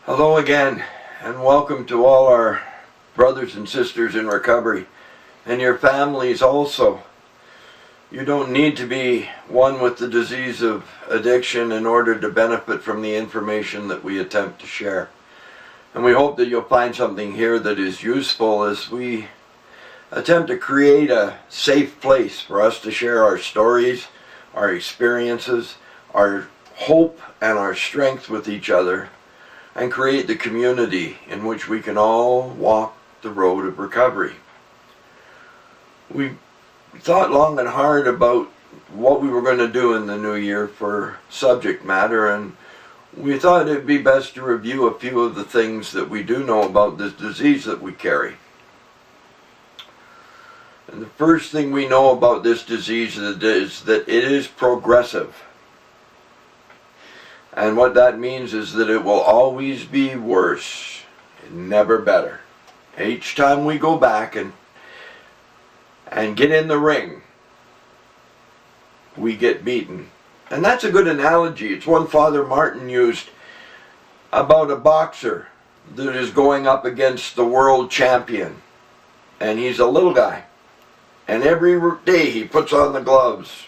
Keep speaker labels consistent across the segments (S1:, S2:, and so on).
S1: Hello again, and welcome to all our brothers and sisters in recovery, and your families also. You don't need to be one with the disease of addiction in order to benefit from the information that we attempt to share. And we hope that you'll find something here that is useful as we attempt to create a safe place for us to share our stories, our experiences, our hope and our strength with each other, and create the community in which we can all walk the road of recovery. We thought long and hard about what we were going to do in the new year for subject matter, and we thought it'd be best to review a few of the things that we do know about this disease that we carry. And the first thing we know about this disease is that it is progressive. And what that means is that it will always be worse, never better. Each time we go back and get in the ring, we get beaten. And that's a good analogy. It's one Father Martin used about a boxer that is going up against the world champion. And he's a little guy. And every day he puts on the gloves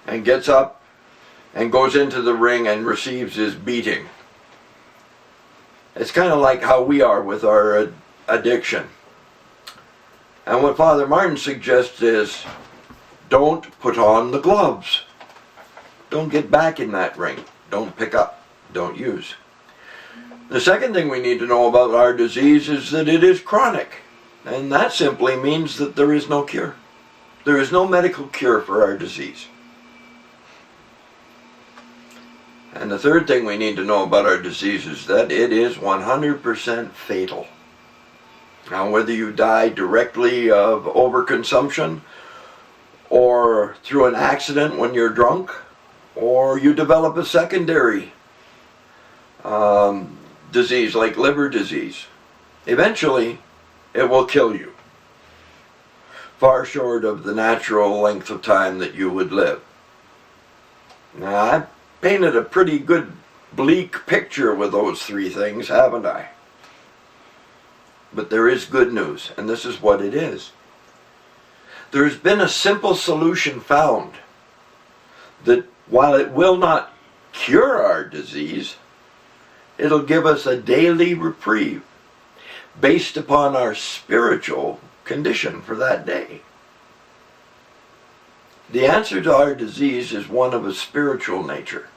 S1: and gets up and goes into the ring and receives his beating. It's kind of like how we are with our addiction. And what Father Martin suggests is, don't put on the gloves. Don't get back in that ring. Don't pick up. Don't use. The second thing we need to know about our disease is that it is chronic. And that simply means that there is no cure. There is no medical cure for our disease. And the third thing we need to know about our disease is that it is 100% fatal. Now, whether you die directly of overconsumption, or through an accident when you're drunk, or you develop a secondary disease like liver disease, eventually it will kill you, far short of the natural length of time that you would live. Now, I painted a pretty good bleak picture with those three things, haven't I? But there is good news, and this is what it is. There's been a simple solution found that while it will not cure our disease, it'll give us a daily reprieve based upon our spiritual condition for that day. The answer to our disease is one of a spiritual nature.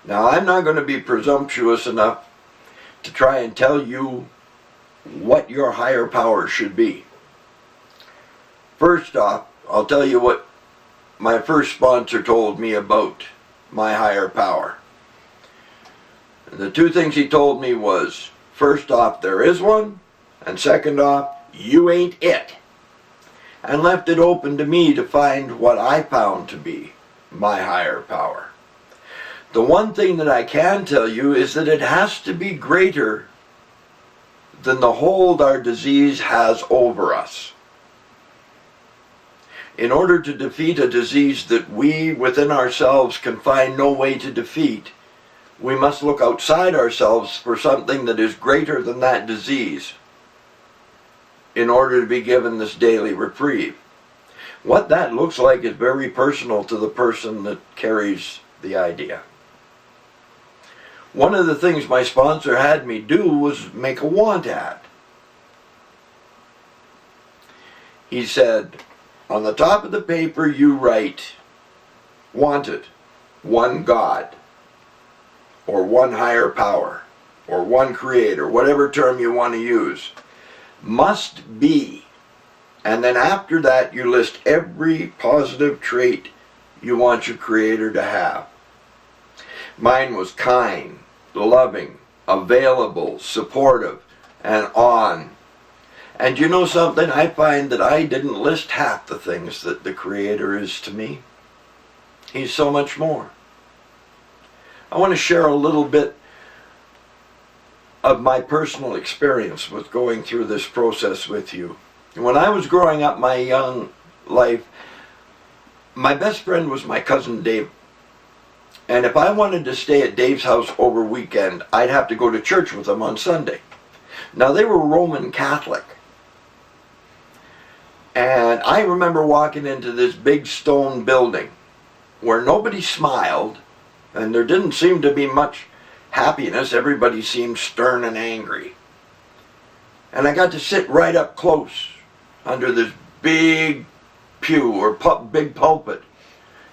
S1: Now, I'm not going to be presumptuous enough to try and tell you what your higher power should be. First off, I'll tell you what my first sponsor told me about my higher power. And the two things he told me was, first off, there is one, and second off, you ain't it. And left it open to me to find what I found to be my higher power. The one thing that I can tell you is that it has to be greater than the hold our disease has over us. In order to defeat a disease that we within ourselves can find no way to defeat, we must look outside ourselves for something that is greater than that disease in order to be given this daily reprieve. What that looks like is very personal to the person that carries the idea. One of the things my sponsor had me do was make a want ad. He said, on the top of the paper you write, wanted, one God, or one higher power, or one creator, whatever term you want to use, must be. And then after that you list every positive trait you want your creator to have. Mine was kind, loving, available, supportive, and on. And you know something? I find that I didn't list half the things that the Creator is to me. He's so much more. I want to share a little bit of my personal experience with going through this process with you. When I was growing up my young life, my best friend was my cousin Dave. And if I wanted to stay at Dave's house over weekend, I'd have to go to church with him on Sunday. Now, they were Roman Catholic. And I remember walking into this big stone building where nobody smiled, and there didn't seem to be much happiness. Everybody seemed stern and angry. And I got to sit right up close under this big pew or big pulpit.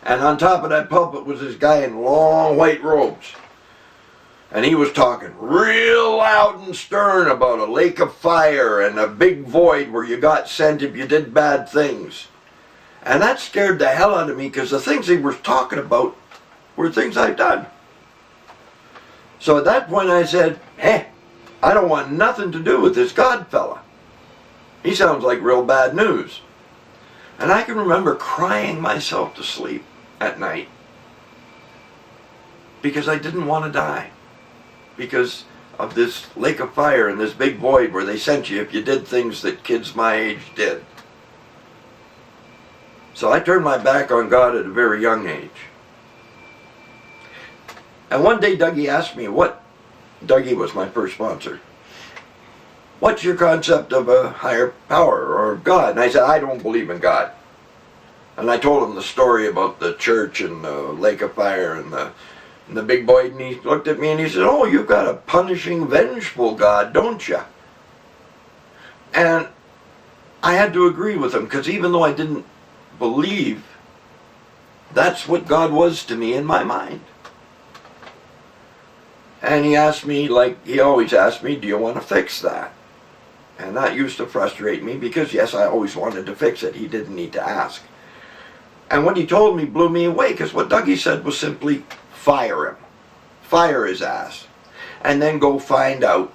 S1: And on top of that pulpit was this guy in long white robes. And he was talking real loud and stern about a lake of fire and a big void where you got sent if you did bad things. And that scared the hell out of me, because the things he was talking about were things I've done. So at that point I said, hey, I don't want nothing to do with this God fella. He sounds like real bad news. And I can remember crying myself to sleep at night because I didn't want to die, because of this lake of fire and this big void where they sent you if you did things that kids my age did. So I turned my back on God at a very young age. And one day Dougie asked me, Dougie was my first sponsor, what's your concept of a higher power or God? And I said, I don't believe in God. And I told him the story about the church and the lake of fire and the big void, and he looked at me and he said, oh, you've got a punishing, vengeful God, don't you? And I had to agree with him, because even though I didn't believe, that's what God was to me in my mind. And he asked me, like he always asked me, do you want to fix that? And that used to frustrate me, because yes, I always wanted to fix it. He didn't need to ask. And what he told me blew me away, because what Dougie said was simply, fire him. Fire his ass. And then go find out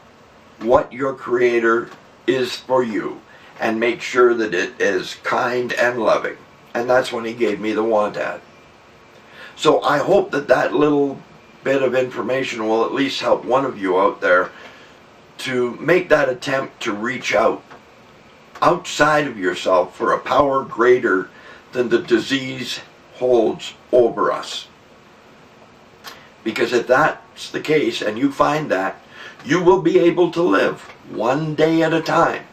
S1: what your Creator is for you, and make sure that it is kind and loving. And that's when he gave me the want ad. So I hope that that little bit of information will at least help one of you out there to make that attempt to reach out outside of yourself for a power greater than the disease holds over us. Because if that's the case, and you find that, you will be able to live one day at a time,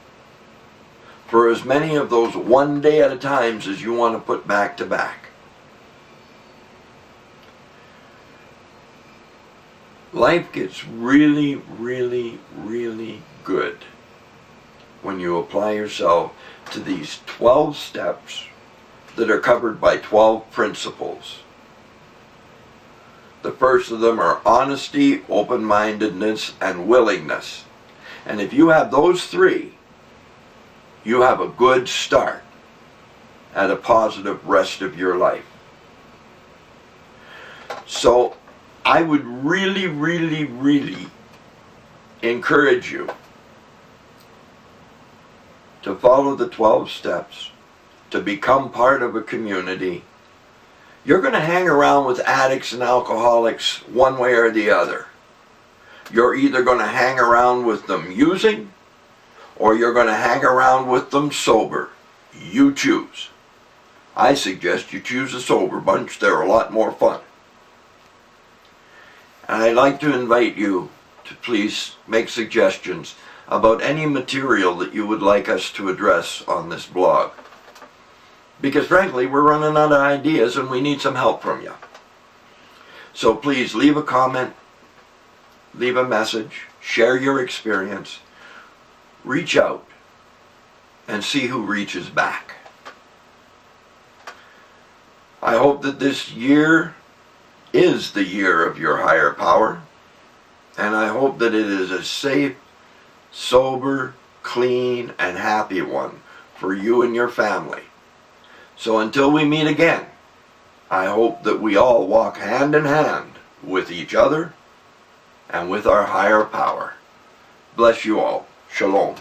S1: for as many of those one day at a times as you want to put back to back. Life gets really, really, really good when you apply yourself to these 12 steps that are covered by 12 principles. The first of them are honesty, open-mindedness, and willingness. And if you have those three, you have a good start at a positive rest of your life. So I would really, really, really encourage you to follow the 12 steps, to become part of a community. You're going to hang around with addicts and alcoholics one way or the other. You're either going to hang around with them using, or you're going to hang around with them sober. You choose. I suggest you choose a sober bunch. They're a lot more fun. And I'd like to invite you to please make suggestions about any material that you would like us to address on this blog. Because frankly, we're running out of ideas and we need some help from you. So please leave a comment, leave a message, share your experience, reach out, and see who reaches back. I hope that this year is the year of your higher power, and I hope that it is a safe, sober, clean, and happy one for you and your family. So until we meet again, I hope that we all walk hand in hand with each other and with our higher power. Bless you all. Shalom.